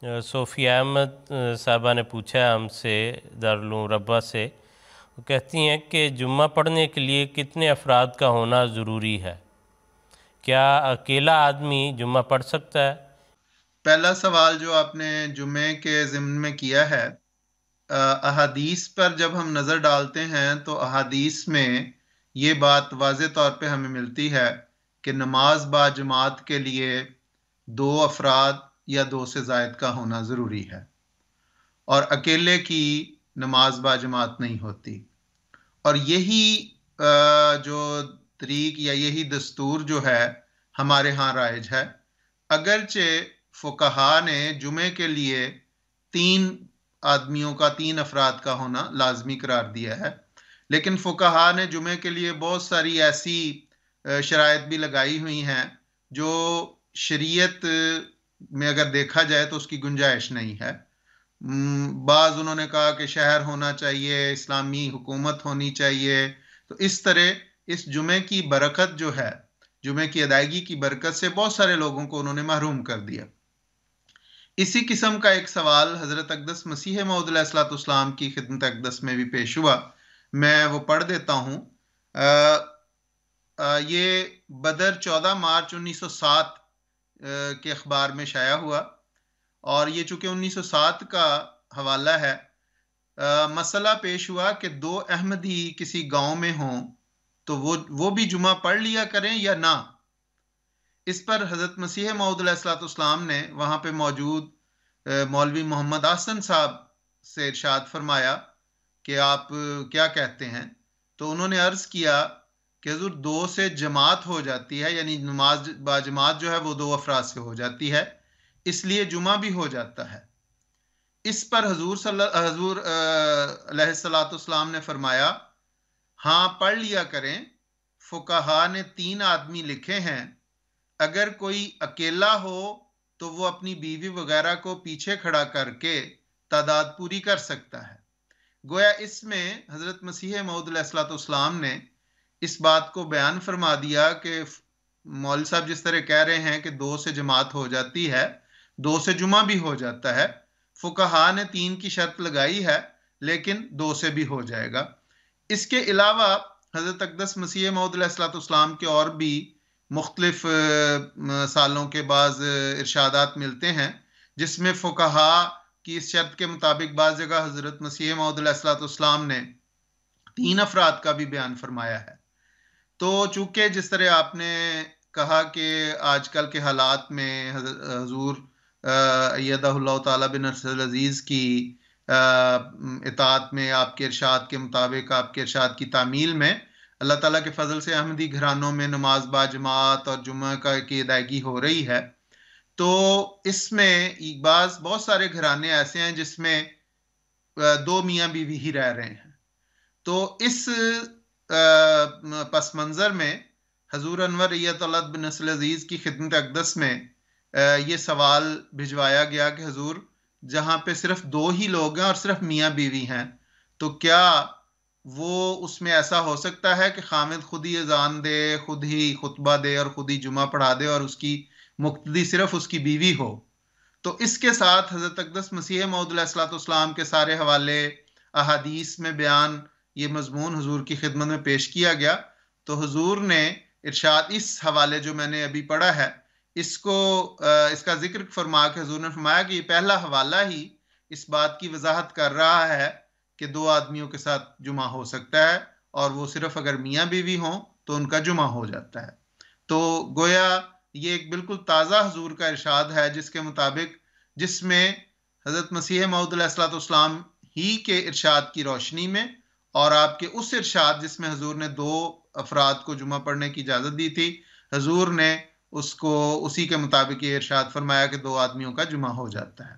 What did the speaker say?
صوفیہ احمد صاحبہ نے پوچھا ہے ہم سے دارالعلوم ربہ سے، وہ کہتی ہیں کہ جمعہ پڑھنے کے لیے کتنے افراد کا ہونا ضروری ہے؟ کیا اکیلا آدمی جمعہ پڑھ سکتا ہے؟ پہلا سوال جو آپ نے جمعے کے ضمن میں کیا ہے، احادیث پر جب ہم نظر ڈالتے ہیں تو احادیث میں یہ بات واضح طور پہ ہمیں ملتی ہے کہ نماز با جماعت کے لیے 2 افراد یا 2 سے زائد کا ہونا ضروری ہے، اور اکیلے کی نماز با جماعت نہیں ہوتی۔ اور یہی جو طریق یا یہی دستور جو ہے ہمارے ہاں رائج ہے، اگرچہ فقہا نے جمعے کے لیے 3 افراد کا ہونا لازمی قرار دیا ہے، لیکن فقہا نے جمعے کے لیے بہت ساری ایسی شرائط بھی لگائی ہوئی ہیں جو شریعت میں اگر دیکھا جائے تو اس کی گنجائش نہیں ہے۔ بعض انہوں نے کہا کہ شہر ہونا چاہیے، اسلامی حکومت ہونی چاہیے، تو اس طرح اس جمعے کی برکت جو ہے، جمعے کی ادائیگی کی برکت سے بہت سارے لوگوں کو انہوں نے محروم کر دیا۔ اسی قسم کا ایک سوال حضرت اقدس مسیح موعود علیہ الصلوۃ والسلام کی خدمت اقدس میں بھی پیش ہوا، میں وہ پڑھ دیتا ہوں۔ یہ بدر 14 مارچ 1907 کے اخبار میں شائع ہوا، اور یہ چونکہ 1907 کا حوالہ ہے۔ مسئلہ پیش ہوا کہ 2 احمدی کسی گاؤں میں ہوں تو وہ بھی جمعہ پڑھ لیا کریں یا نہ۔ اس پر حضرت مسیح موعود علیہ الصلوۃ والسلام نے وہاں پہ موجود مولوی محمد احسن صاحب سے ارشاد فرمایا کہ آپ کیا کہتے ہیں؟ تو انہوں نے عرض کیا کہ حضور 2 سے جماعت ہو جاتی ہے، یعنی نماز با جماعت جو ہے وہ 2 افراد سے ہو جاتی ہے، اس لیے جمعہ بھی ہو جاتا ہے۔ اس پر حضور علیہ الصلوۃ والسلام نے فرمایا، ہاں پڑھ لیا کریں، فقہا نے 3 آدمی لکھے ہیں، اگر کوئی اکیلا ہو تو وہ اپنی بیوی وغیرہ کو پیچھے کھڑا کر کے تعداد پوری کر سکتا ہے۔ گویا اس میں حضرت مسیح موعود علیہ الصلوۃ والسلام نے اس بات کو بیان فرما دیا کہ مولوی صاحب جس طرح کہہ رہے ہیں کہ 2 سے جماعت ہو جاتی ہے، 2 سے جمعہ بھی ہو جاتا ہے، فقہا نے 3 کی شرط لگائی ہے لیکن 2 سے بھی ہو جائے گا۔ اس کے علاوہ حضرت اقدس مسیح موعود علیہ الصلوۃ والسلام کے اور بھی مختلف سالوں کے بعض ارشادات ملتے ہیں جس میں فقہا کی اس شرط کے مطابق بعض جگہ حضرت مسیح موعود علیہ الصلوۃ والسلام نے 3 افراد کا بھی بیان فرمایا ہے۔ تو چونکہ جس طرح آپ نے کہا کہ آج کل کے حالات میں حضور ایدہ اللہ تعالیٰ بنصر العزیز کی اطاعت میں، آپ کے ارشاد کے مطابق، آپ کے ارشاد کی تعمیل میں اللہ تعالیٰ کے فضل سے احمدی گھرانوں میں نماز با جماعت اور جمعہ کی ادائیگی ہو رہی ہے، تو اس میں بہت سارے گھرانے ایسے ہیں جس میں 2 میاں بیوی ہی رہ رہے ہیں۔ تو اس پس منظر میں حضور انور ایت اللہ بن نصر العزیز کی خدمت اقدس میں یہ سوال بھجوایا گیا کہ حضور جہاں پہ صرف 2 ہی لوگ ہیں اور صرف میاں بیوی ہیں، تو کیا وہ اس میں ایسا ہو سکتا ہے کہ خامد خود ہی اذان دے، خود ہی خطبہ دے اور خود ہی جمعہ پڑھا دے اور اس کی مقتدی صرف اس کی بیوی ہو؟ تو اس کے ساتھ حضرت اقدس مسیح موعود علیہ الصلوۃ والسلام کے سارے حوالے احادیث میں بیان، یہ مضمون حضور کی خدمت میں پیش کیا گیا۔ تو حضور نے ارشاد اس حوالے جو میں نے ابھی پڑھا ہے اس کا ذکر فرما کے حضور نے فرمایا کہ یہ پہلا حوالہ ہی اس بات کی وضاحت کر رہا ہے کہ 2 آدمیوں کے ساتھ جمعہ ہو سکتا ہے، اور وہ صرف اگر میاں بیوی ہوں تو ان کا جمعہ ہو جاتا ہے۔ تو گویا یہ ایک بالکل تازہ حضور کا ارشاد ہے جس کے مطابق، جس میں حضرت مسیح موعود علیہ الصلوۃ والسلام ہی کے ارشاد کی روشنی میں اور آپ کے اس ارشاد جس میں حضور نے 2 افراد کو جمعہ پڑھنے کی اجازت دی تھی، حضور نے اسی کے مطابق یہ ارشاد فرمایا کہ 2 آدمیوں کا جمعہ ہو جاتا ہے۔